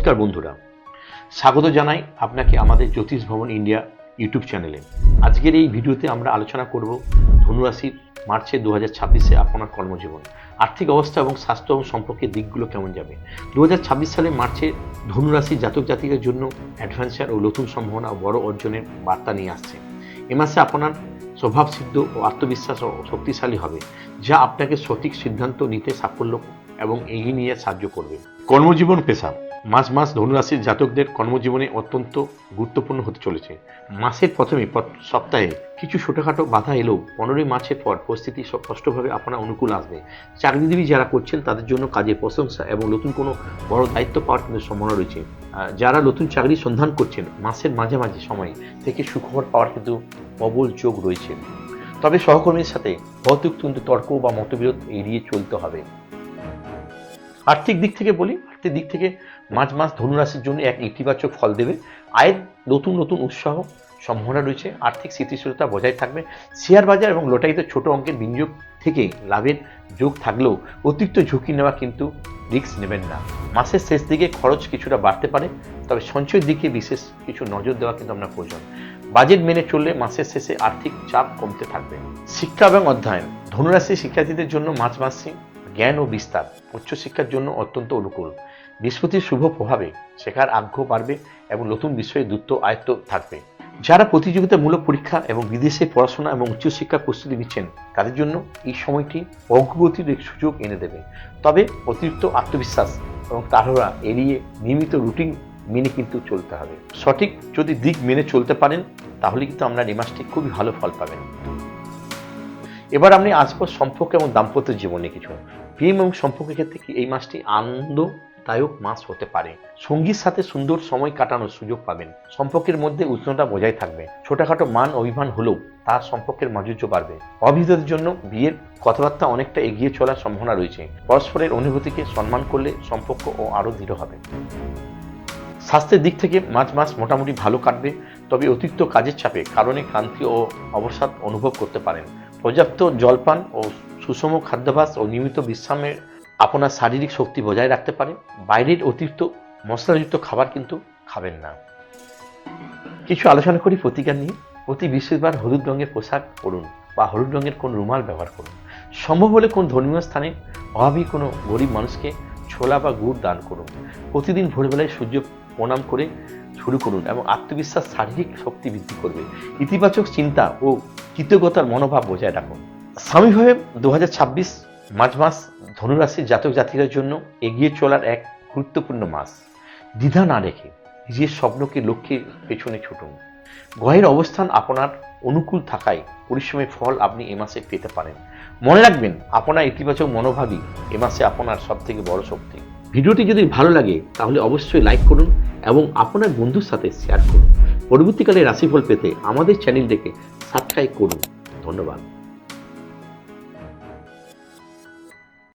নমস্কার বন্ধুরা, স্বাগত জানাই আপনাকে আমাদের জ্যোতিষ ভবন ইন্ডিয়া ইউটিউব চ্যানেলে। আজকের এই ভিডিওতে আমরা আলোচনা করব ধনুরাশির মার্চে 2026-এ আপনার কর্মজীবন, আর্থিক অবস্থা এবং স্বাস্থ্য এবং সম্পর্কের দিকগুলো কেমন যাবে। 2026 সালে মার্চে ধনুরাশির জাতক জাতিকার জন্য অ্যাডভেঞ্চার ও নতুন সম্ভাবনা ও বড় অর্জনের বার্তা নিয়ে আসছে। এ মাসে আপনার স্বভাবসিদ্ধ ও আত্মবিশ্বাস ও শক্তিশালী হবে, যা আপনাকে সঠিক সিদ্ধান্ত নিতে সাফল্য এবং এগিয়ে নিয়ে সাহায্য করবে। কর্মজীবন পেশা মাস ধনুরাশির জাতকদের কর্মজীবনে অত্যন্ত গুরুত্বপূর্ণ হতে চলেছে। মাসের প্রথমে সপ্তাহে কিছু ছোটোখাটো বাধা এলেও 15 মার্চের পর পরিস্থিতি স্পষ্টভাবে আপনার অনুকূল আসবে। চাকরিজীবী যারা করছেন তাদের জন্য কাজের প্রশংসা এবং নতুন কোনো বড় দায়িত্ব পাওয়ার কিন্তু সম্ভাবনা রয়েছে। যারা নতুন চাকরির সন্ধান করছেন মাসের মাঝামাঝি সময় থেকে সুখবর পাওয়ার কিন্তু প্রবল যোগ রয়েছে। তবে সহকর্মীর সাথে অতিরিক্ত তর্ক বা মতবিরোধ এড়িয়ে চলতে হবে। আর্থিক দিক থেকে বলি, আর্থিক দিক থেকে মাস ধনুরাশির জন্য এক ইতিবাচক ফল দেবে। আয়ের নতুন উৎসাহ সম্ভাবনা রয়েছে। আর্থিক স্থিতিশীলতা বজায় থাকবে। শেয়ার বাজার এবং লটারিতে ছোট অঙ্কের বিনিয়োগ থেকে লাভের যোগ থাকলেও অতিরিক্ত ঝুঁকি নেওয়া কিন্তু রিস্ক নেবেন না। মাসের শেষ দিকে খরচ কিছুটা বাড়তে পারে, তবে সঞ্চয়ের দিকে বিশেষ কিছু নজর দেওয়া কিন্তু আপনার প্রয়োজন। বাজেট মেনে চললে মাসের শেষে আর্থিক চাপ কমতে থাকবে। শিক্ষা এবং অধ্যয়ন ধনুরাশির শিক্ষার্থীদের জন্য মাসে জ্ঞান ও বিস্তার উচ্চশিক্ষার জন্য অত্যন্ত অনুকূল। বৃহস্পতির শুভ প্রভাবে শেখার আগ্রহ বাড়বে এবং নতুন বিষয়ে দ্রুত আয়ত্ত থাকবে। যারা প্রতিযোগিতামূলক পরীক্ষা এবং বিদেশে পড়াশোনা এবং উচ্চশিক্ষার প্রস্তুতি নিচ্ছেন তাদের জন্য এই সময়টি অগ্রগতির এক সুযোগ এনে দেবে। তবে অতিরিক্ত আত্মবিশ্বাস এবং তাড়াহুড়া এড়িয়ে নিয়মিত রুটিন মেনে কিন্তু চলতে হবে। সঠিক যদি দিক মেনে চলতে পারেন তাহলে কিন্তু আপনার এই মাসটি খুবই ভালো ফল পাবেন। এবার আপনি আসবো সম্পর্ক এবং দাম্পত্য জীবনে কিছু। প্রেম এবং সম্পর্কের ক্ষেত্রে কি এই মাসটি আনন্দদায়ক মাস হতে পারে। সঙ্গীর সাথে সুন্দর সময় কাটানোর সুযোগ পাবেন। সম্পর্কের মধ্যে উষ্ণতা বজায় থাকবে। ছোটখাটো মান অভিমান হলেও তার সম্পর্কের মাধুর্য বাড়বে। অবিবাহিতদের জন্য বিয়ের কথাবার্তা অনেকটা এগিয়ে চলার সম্ভাবনা রয়েছে। পরস্পরের অনুভূতিকে সম্মান করলে সম্পর্ক আরও দৃঢ় হবে। স্বাস্থ্যের দিক থেকে মাস মোটামুটি ভালো কাটবে, তবে অতিরিক্ত কাজের চাপে কারণে ক্লান্তি ও অবসাদ অনুভব করতে পারেন। পর্যাপ্ত জলপান ও সুষম খাদ্যাভ্যাস ও নিয়মিত বিশ্রামের আপনার শারীরিক শক্তি বজায় রাখতে পারে। বাইরের অতিরিক্ত মশলাযুক্ত খাবার কিন্তু খাবেন না। কিছু আলোচনা করি প্রতিকার নিয়ে। প্রতি বৃহস্পতিবার হলুদ রঙের পোশাক পরুন বা হলুদ রঙের কোন রুমাল ব্যবহার করুন। সম্ভব হলে কোন ধর্মীয় স্থানে অভাবী কোনো গরিব মানুষকে ছোলা বা গুড় দান করুন। প্রতিদিন ভোরবেলায় সূর্য প্রণাম করে শুরু করুন এবং আত্মবিশ্বাস শারীরিক শক্তি বৃদ্ধি করবে। ইতিবাচক চিন্তা ও কৃতজ্ঞতার মনোভাব বজায় রাখুন। স্বামীভাবে 2026 মাস ধনুরাশির জাতক জাতিকার জন্য এগিয়ে চলার এক গুরুত্বপূর্ণ মাস। দ্বিধা না রেখে নিজের স্বপ্নকে লক্ষ্যের পেছনে ছুটুন। গ্রহের অবস্থান আপনার অনুকূল থাকায় পরিশ্রমের ফল আপনি এ মাসে পেতে পারেন। মনে রাখবেন, আপনার ইতিবাচক মনোভাবই এ মাসে আপনার সবথেকে বড় শক্তি। ভিডিওটি যদি ভালো লাগে তাহলে অবশ্যই লাইক করুন এবং আপনার বন্ধুর সাথে শেয়ার করুন। পরবর্তীকালে রাশিফল পেতে আমাদের চ্যানেলটিকে সাবস্ক্রাইব করুন। ধন্যবাদ।